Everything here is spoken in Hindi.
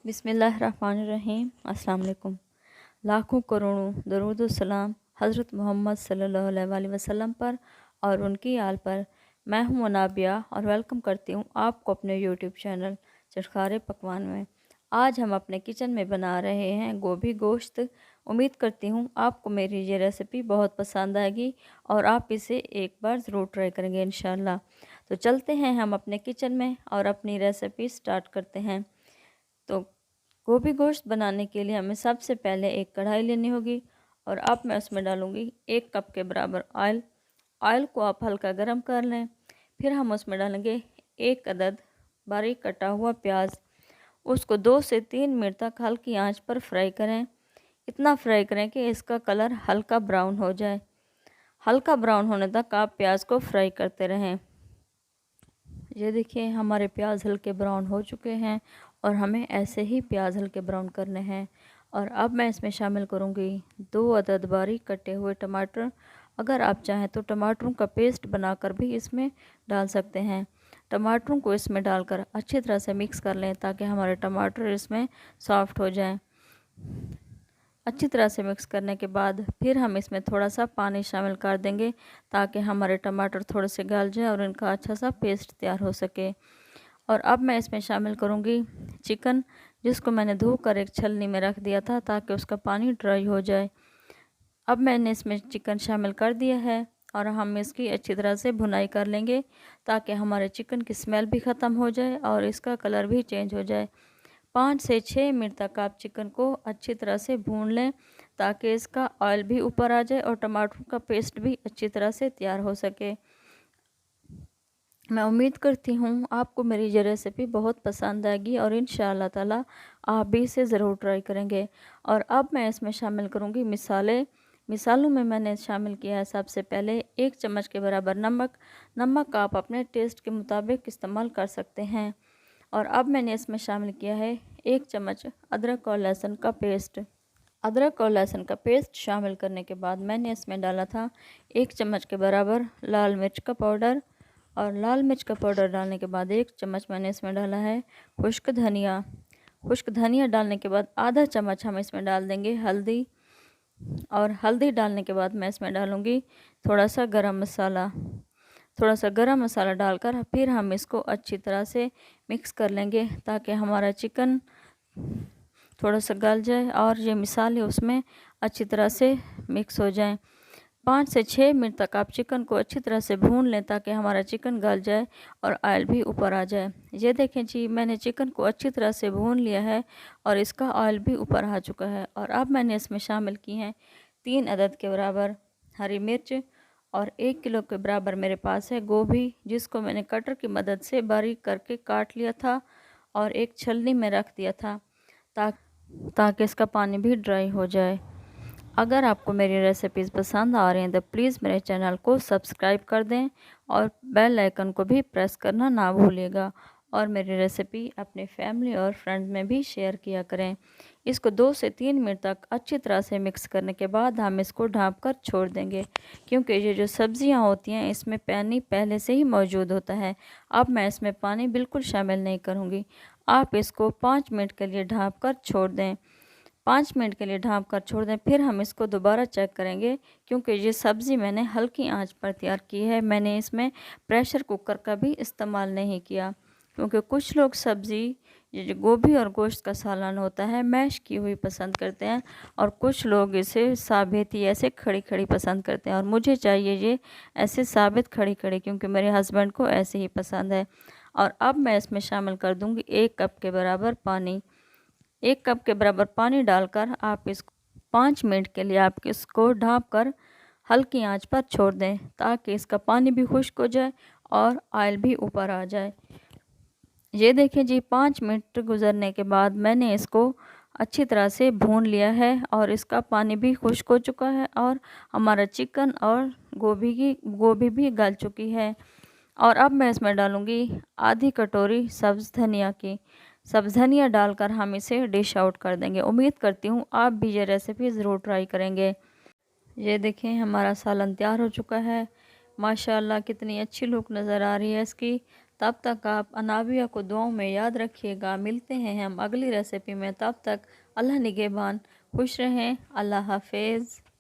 बिस्मिल्लाहिर्रहमानिर्रहीम। अस्सलाम वालेकुम। लाखों करोड़ों दरूद व सलाम हज़रत मोहम्मद सल्लल्लाहु अलैहि वसल्लम पर और उनकी आल पर। मैं हूं मुनाबिया और वेलकम करती हूं आपको अपने यूट्यूब चैनल चटखारे पकवान में। आज हम अपने किचन में बना रहे हैं गोभी गोश्त। उम्मीद करती हूं आपको मेरी ये रेसिपी बहुत पसंद आएगी और आप इसे एक बार ज़रूर ट्राई करेंगे इंशाल्लाह। तो चलते हैं हम अपने किचन में और अपनी रेसिपी स्टार्ट करते हैं। तो गोभी गोश्त बनाने के लिए हमें सबसे पहले एक कढ़ाई लेनी होगी और अब मैं उसमें डालूँगी 1 कप के बराबर ऑयल। ऑयल को आप हल्का गर्म कर लें। फिर हम उसमें डालेंगे 1 अदद बारीक कटा हुआ प्याज। उसको 2 से 3 मिनट तक हल्की आंच पर फ्राई करें। इतना फ्राई करें कि इसका कलर हल्का ब्राउन हो जाए। हल्का ब्राउन होने तक आप प्याज को फ्राई करते रहें। ये देखिए हमारे प्याज हल्के ब्राउन हो चुके हैं और हमें ऐसे ही प्याज हल्के ब्राउन करने हैं। और अब मैं इसमें शामिल करूँगी 2 अदद बारीक कटे हुए टमाटर। अगर आप चाहें तो टमाटरों का पेस्ट बनाकर भी इसमें डाल सकते हैं। टमाटरों को इसमें डालकर अच्छी तरह से मिक्स कर लें ताकि हमारे टमाटर इसमें सॉफ्ट हो जाएं। अच्छी तरह से मिक्स करने के बाद फिर हम इसमें थोड़ा सा पानी शामिल कर देंगे ताकि हमारे टमाटर थोड़े से गल जाए और इनका अच्छा सा पेस्ट तैयार हो सके। और अब मैं इसमें शामिल करूँगी चिकन, जिसको मैंने धोकर एक छलनी में रख दिया था ताकि उसका पानी ड्राई हो जाए। अब मैंने इसमें चिकन शामिल कर दिया है और हम इसकी अच्छी तरह से भुनाई कर लेंगे ताकि हमारे चिकन की स्मेल भी ख़त्म हो जाए और इसका कलर भी चेंज हो जाए। 5 से 6 मिनट तक आप चिकन को अच्छी तरह से भून लें ताकि इसका ऑयल भी ऊपर आ जाए और टमाटर का पेस्ट भी अच्छी तरह से तैयार हो सके। मैं उम्मीद करती हूँ आपको मेरी ये रेसिपी बहुत पसंद आएगी और इंशाअल्लाह ताला आप भी इसे ज़रूर ट्राई करेंगे। और अब मैं इसमें शामिल करूँगी मिसालों में मैंने शामिल किया है सबसे पहले 1 चम्मच के बराबर नमक। नमक आप अपने टेस्ट के मुताबिक इस्तेमाल कर सकते हैं। और अब मैंने इसमें शामिल किया है 1 चम्मच अदरक और लहसुन का पेस्ट। अदरक और लहसुन का पेस्ट शामिल करने के बाद मैंने इसमें डाला था 1 चम्मच के बराबर लाल मिर्च का पाउडर। और लाल मिर्च का पाउडर डालने के बाद 1 चम्मच मैंने इसमें डाला है खुश्क धनिया। खुश्क धनिया डालने के बाद आधा चम्मच हम इसमें डाल देंगे हल्दी। और हल्दी डालने के बाद मैं इसमें डालूँगी थोड़ा सा गरम मसाला। थोड़ा सा गरम मसाला डालकर फिर हम इसको अच्छी तरह से मिक्स कर लेंगे ताकि हमारा चिकन थोड़ा सा गल जाए और ये मसाले उसमें अच्छी तरह से मिक्स हो जाएं। 5 से 6 मिनट तक आप चिकन को अच्छी तरह से भून लें ताकि हमारा चिकन गल जाए और ऑयल भी ऊपर आ जाए। ये देखें जी, मैंने चिकन को अच्छी तरह से भून लिया है और इसका ऑयल भी ऊपर आ चुका है। और अब मैंने इसमें शामिल की हैं 3 अदद के बराबर हरी मिर्च और 1 किलो के बराबर मेरे पास है गोभी, जिसको मैंने कटर की मदद से बारीक करके काट लिया था और एक छलनी में रख दिया था ताकि इसका पानी भी ड्राई हो जाए। अगर आपको मेरी रेसिपीज़ पसंद आ रही हैं तो प्लीज़ मेरे चैनल को सब्सक्राइब कर दें और बेल आइकन को भी प्रेस करना ना भूलिएगा। और मेरी रेसिपी अपने फैमिली और फ्रेंड्स में भी शेयर किया करें। इसको 2 से 3 मिनट तक अच्छी तरह से मिक्स करने के बाद हम इसको ढाँप कर छोड़ देंगे, क्योंकि ये जो सब्ज़ियाँ होती हैं इसमें पानी पहले से ही मौजूद होता है। अब मैं इसमें पानी बिल्कुल शामिल नहीं करूँगी। आप इसको 5 मिनट के लिए ढाँप कर छोड़ दें। 5 मिनट के लिए ढाँप कर छोड़ दें। फिर हम इसको दोबारा चेक करेंगे, क्योंकि ये सब्ज़ी मैंने हल्की आंच पर तैयार की है। मैंने इसमें प्रेशर कुकर का भी इस्तेमाल नहीं किया, क्योंकि कुछ लोग सब्ज़ी ये जो गोभी और गोश्त का सालन होता है मैश की हुई पसंद करते हैं और कुछ लोग इसे साबित ही ऐसे खड़ी खड़ी पसंद करते हैं। और मुझे चाहिए ये ऐसे साबित खड़ी खड़ी, क्योंकि मेरे हस्बैंड को ऐसे ही पसंद है। और अब मैं इसमें शामिल कर दूँगी 1 कप के बराबर पानी। 1 कप के बराबर पानी डालकर आप इसको 5 मिनट के लिए आप इसको ढाँप कर हल्की आंच पर छोड़ दें ताकि इसका पानी भी खुश्क हो जाए और ऑयल भी ऊपर आ जाए। ये देखें जी, 5 मिनट गुजरने के बाद मैंने इसको अच्छी तरह से भून लिया है और इसका पानी भी खुश्क हो चुका है और हमारा चिकन और गोभी भी गल चुकी है। और अब मैं इसमें डालूँगी आधी कटोरी सब्ज़ धनिया की। सब्ज़ धनिया डालकर हम इसे डिश आउट कर देंगे। उम्मीद करती हूँ आप भी ये रेसिपी ज़रूर ट्राई करेंगे। ये देखें हमारा सालन तैयार हो चुका है। माशाल्लाह कितनी अच्छी लुक नज़र आ रही है इसकी। तब तक आप अनाबिया को दुआओं में याद रखिएगा। मिलते हैं हम अगली रेसिपी में, तब तक अल्लाह निगहबान, खुश रहें। अल्लाह हाफिज़।